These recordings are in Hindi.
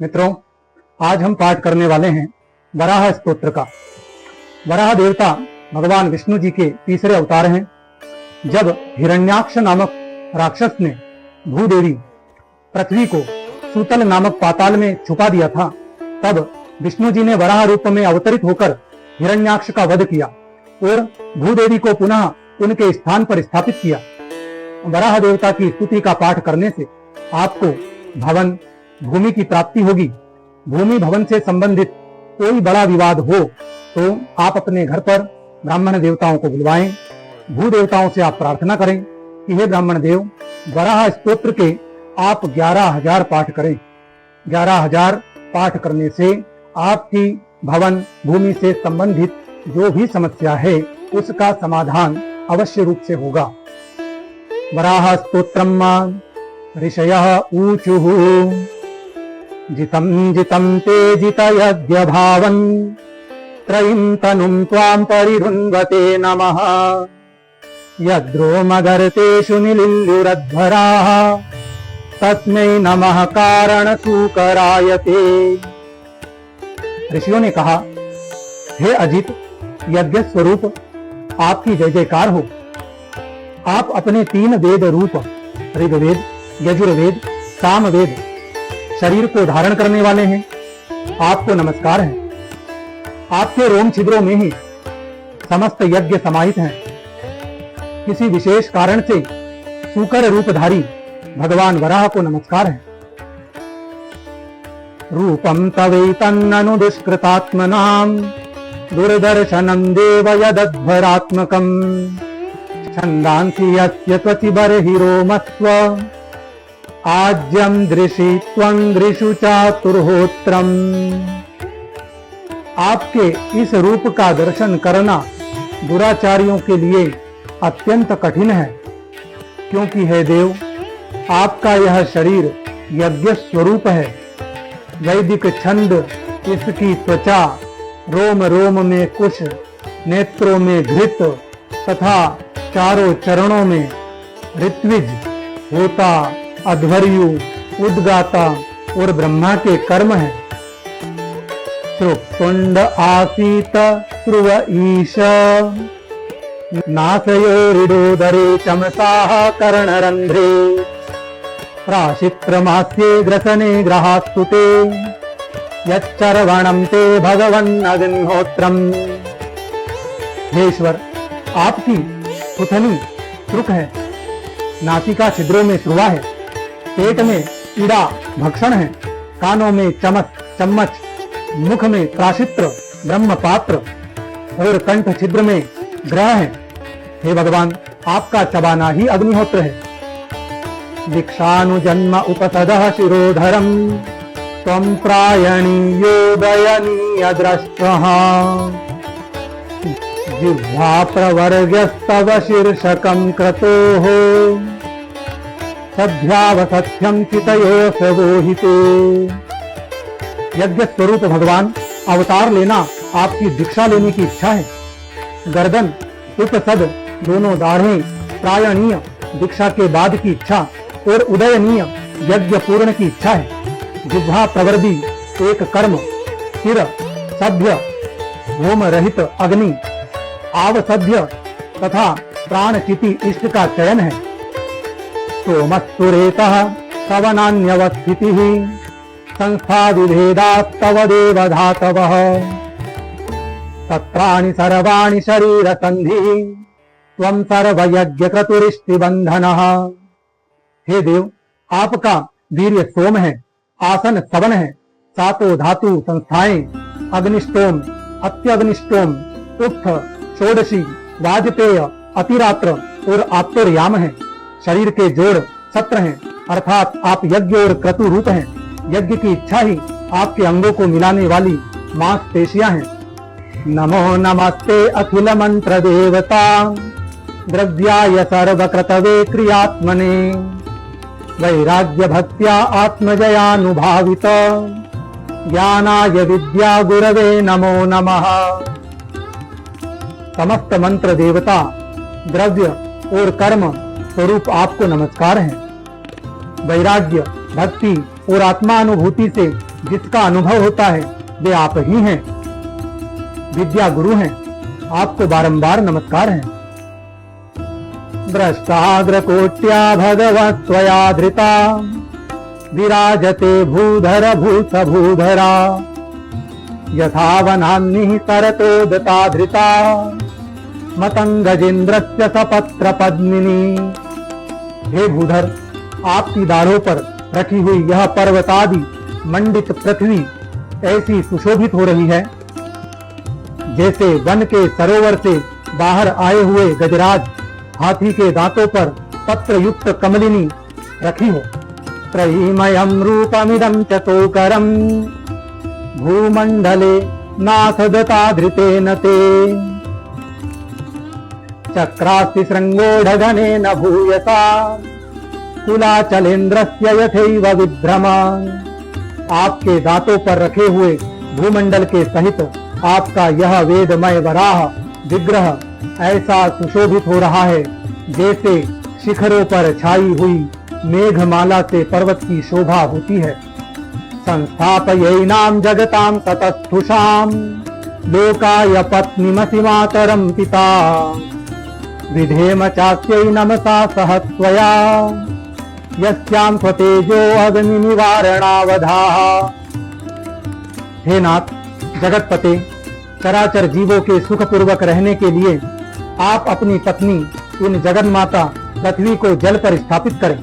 मित्रों, आज हम पाठ करने वाले हैं वराह स्तोत्र का। वराह देवता भगवान विष्णु जी के तीसरे अवतार हैं। जब हिरण्याक्ष नामक राक्षस ने भूदेवी पृथ्वी को सूतल नामक पाताल में छुपा दिया था, तब विष्णु जी ने वराह रूप में अवतरित होकर हिरण्याक्ष का वध किया और भूदेवी को पुनः उनके स्थान पर स्थापित किया। वराह देवता की स्तुति का पाठ करने से आपको भवन भूमि की प्राप्ति होगी। भूमि भवन से संबंधित कोई बड़ा विवाद हो तो आप अपने घर पर ब्राह्मण देवताओं को बुलवाएं। भू देवताओं से आप प्रार्थना करें कि हे ब्राह्मण देव, वराह स्तोत्र के आप 11,000 पाठ करें। 11,000 पाठ करने से आपकी भवन भूमि से संबंधित जो भी समस्या है उसका समाधान अवश्य रूप से होगा। वराह स्तोत्रम ऋषयः ऊचुः जितं जितं ते जितयज्ञ भावं त्रयीं तनुं त्वां परिरुन्वते नमः। यद्रोमगर्तेषु निलिल्लुरध्वराः तस्मै नमः कारणसूकरायते। ऋषियों ने कहा, हे अजित, यज्ञ स्वरूप आपकी जय जयकार हो। आप अपने 3 वेद रूप ऋग्वेद, यजुर्वेद, सामवेद शरीर को धारण करने वाले हैं। आपको नमस्कार है। आपके रोम छिद्रों में ही समस्त यज्ञ समाहित हैं। किसी विशेष कारण से सूकर रूपधारी भगवान वराह को नमस्कार है। रूपम तवैतन्ननु दुष्कृतात्मनां दुर्दर्शनं देव यदध्वरात्मकं छन्दांसि यस्य त्वचि बर्हिरोमस्व आज्यं दृशि त्वं दृशु चातुर्होत्रम्। आपके इस रूप का दर्शन करना दुराचारियों के लिए अत्यंत कठिन है, क्योंकि हे देव, आपका यह शरीर यज्ञ स्वरूप है। वैदिक छंद इसकी त्वचा, रोम रोम में कुश, नेत्रों में घृत तथा चारों चरणों में ऋत्विज, होता, अध्वर्यु, उद्गाता और ब्रह्मा के कर्म है। श्रुक्तुंड आसीत ध्रुव ईश नासयोरिडोदरे चमसाः कर्णरंध्रे प्राशित्रमास्ये ग्रसने ग्रहास्तुते यच्चर्वणं ते भगवन् अग्निहोत्रम्। हे ईश्वर, आपकी सुथनी त्रुक है, नासिका छिद्रों में श्रुवा है, पेट में ईड़ा भक्षण है, कानों में चम्मच, मुख में प्राशित्र ब्रह्मपात्र और कंठ छिद्र में ग्रह है। हे भगवान, आपका चबाना ही अग्निहोत्र है। दीक्षानुजन्म उपसदः शिरोधरं त्वं प्रायणीयो दयनीय द्रष्टः जिह्वा प्रवर्ग्यस्तव शीर्षकं क्रतोः सध्यावसत्यं चितयोऽस्य वोहिते। यज्ञ स्वरूप भगवान, अवतार लेना आपकी दीक्षा लेने की इच्छा है। गर्दन, उपसद दोनों दाढ़ें प्रायणीय दीक्षा के बाद की इच्छा और उदयनीय यज्ञ पूर्ण की इच्छा है। जिह्वा प्रवर्दी एक कर्म, सिर सभ्य होम रहित अग्नि, आवसभ्य तथा प्राणचिति इष्ट का चयन है। सोमस्तुरेतः सवनान्यवस्थितिः संस्थादिभेदास्तव देव धातवः तत्राणि सर्वाणि शरीर संधिः त्वं सर्वयज्ञ क्रतुरिष्टि बंधनः। हे देव, आपका वीर्य सोम है, आसन सवन है, सातों धातु संस्थाएं अग्निष्टोम, अत्यग्निष्टोम, उत्थ, षोडशी, वाजपेय, अतिरात्र और आप्तोर्याम है। शरीर के जोड़ सत्र हैं, अर्थात आप यज्ञ और क्रतु रूप हैं। यज्ञ की इच्छा ही आपके अंगों को मिलाने वाली मांसपेशियां हैं। नमो नमस्ते अखिल मंत्र देवता द्रव्याय सर्वकृतवे क्रियात्मने वैराग्य भक्त्या आत्मजयानुभावित ज्ञानाय विद्या गुरवे नमो नमः। समस्त मंत्र देवता, द्रव्य और कर्म स्वरूप आपको नमस्कार है। वैराग्य, भक्ति और आत्मानुभूति से जिसका अनुभव होता है वे आप ही हैं, विद्या गुरु हैं। आपको बारंबार नमस्कार है। द्रष्टाग्रकोट्या भगवत् त्वया धृता विराजते भूधर भूत भूधरा यथा वनान्निः सरतोदता धृता मतंगजेन्द्रस्य सपत्र पद्मिनी। हे भूधर, आपकी दाढ़ों पर रखी हुई यह पर्वतादि मंडित पृथ्वी ऐसी सुशोभित हो रही है जैसे वन के सरोवर से बाहर आए हुए गजराज हाथी के दांतों पर पत्र युक्त कमलिनी रखी हो। त्रयीमयम् रूपमिदं च तोकरम् भूमंडले नाथ दत्ता धृतेन ते चक्रास्ति शृंगोढगनेन भूयसा कुलाचलेन्द्रस्य यथैव विभ्रमा। आपके दांतों पर रखे हुए भूमंडल के सहित आपका यह वेदमय वराह विग्रह ऐसा सुशोभित हो रहा है जैसे शिखरों पर छाई हुई मेघमाला से पर्वत की शोभा होती है। संस्थापयैनां जगतां ततस्थुषां लोकाय पत्नीमसि मातरं पिता विधेम चास्यै नमसा सह त्वया यस्यां स्वतेजो अग्नि निवारणावधाः। हे नाथ, जगतपते, चराचर जीवों के सुख पूर्वक रहने के लिए आप अपनी पत्नी इन जगन माता पृथ्वी को जल पर स्थापित करें।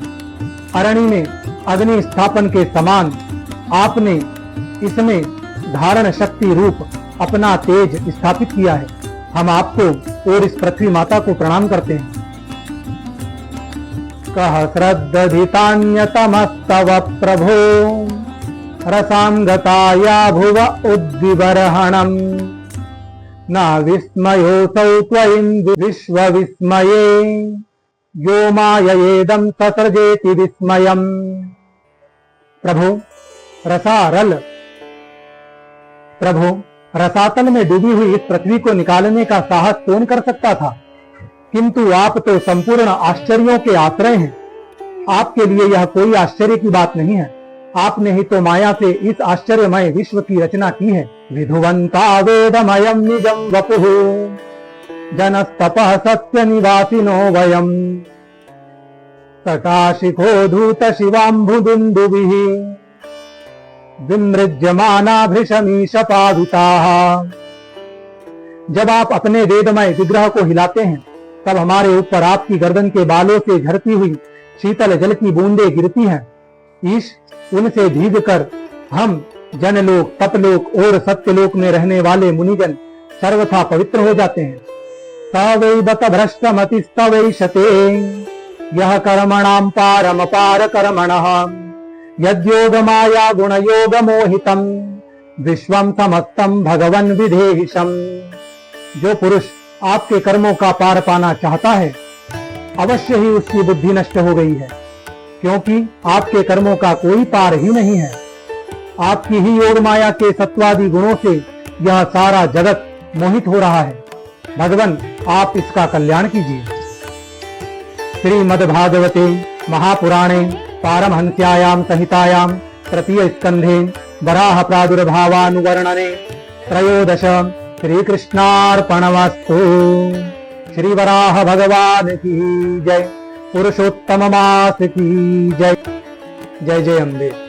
अरण्य में अग्नि स्थापन के समान आपने इसमें धारण शक्ति रूप अपना तेज स्थापित किया है। हम आपको और इस पृथ्वी माता को प्रणाम करते हैं। कह श्रद्धधितान्यतमस्तव प्रभो रसांगताया भुव उद्विबर्हणम् न विस्मयोऽसौ त्वयि विश्वविस्मये यो माययेदं ससृजेति विस्मयम्। प्रभो रसातल में डूबी हुई इस पृथ्वी को निकालने का साहस कौन कर सकता था, किंतु आप तो संपूर्ण आश्चर्यों के आश्रय हैं। आपके लिए यह कोई आश्चर्य की बात नहीं है। आपने ही तो माया से इस आश्चर्यमय विश्व की रचना की है। विधुवंता वेदमयम् निजं वपुः जनस्तपः सत्य निवासिनो वयम् सटाशिखो धूत शिवाम्बुदुन्दुभिः विमृज्यमाना भृशमीशपादुताः। जब आप अपने वेदमय विग्रह को हिलाते हैं तब हमारे ऊपर आपकी गर्दन के बालों से झरती हुई शीतल जल की बूंदें गिरती हैं। ईश, उनसे भीगकर हम जनलोक, तपलोक और सत्यलोक में रहने वाले मुनिजन सर्वथा पवित्र हो जाते हैं। सवै बत भ्रष्टमतिस्तवैषते यह कर्मणां पारमपार कर्मणः यद्योग माया गुणयोग मोहितम् विश्वं समस्तं भगवन् विधेहिशम्। जो पुरुष आपके कर्मों का पार पाना चाहता है अवश्य ही उसकी बुद्धि नष्ट हो गई है, क्योंकि आपके कर्मों का कोई पार ही नहीं है। आपकी ही योग माया के सत्वादि गुणों से यह सारा जगत मोहित हो रहा है। भगवान, आप इसका कल्याण कीजिए। श्रीमद्भागवते महापुराणे पारमहंस्यायां संहितायां तृतीय स्कंधे वराह प्रादुर्भावानुवर्णने त्रयोदश श्रीकृष्णार्पणमस्तु। श्री वराह भगवान की जय। पुरुषोत्तम मास की जय। जय जय अम्बे।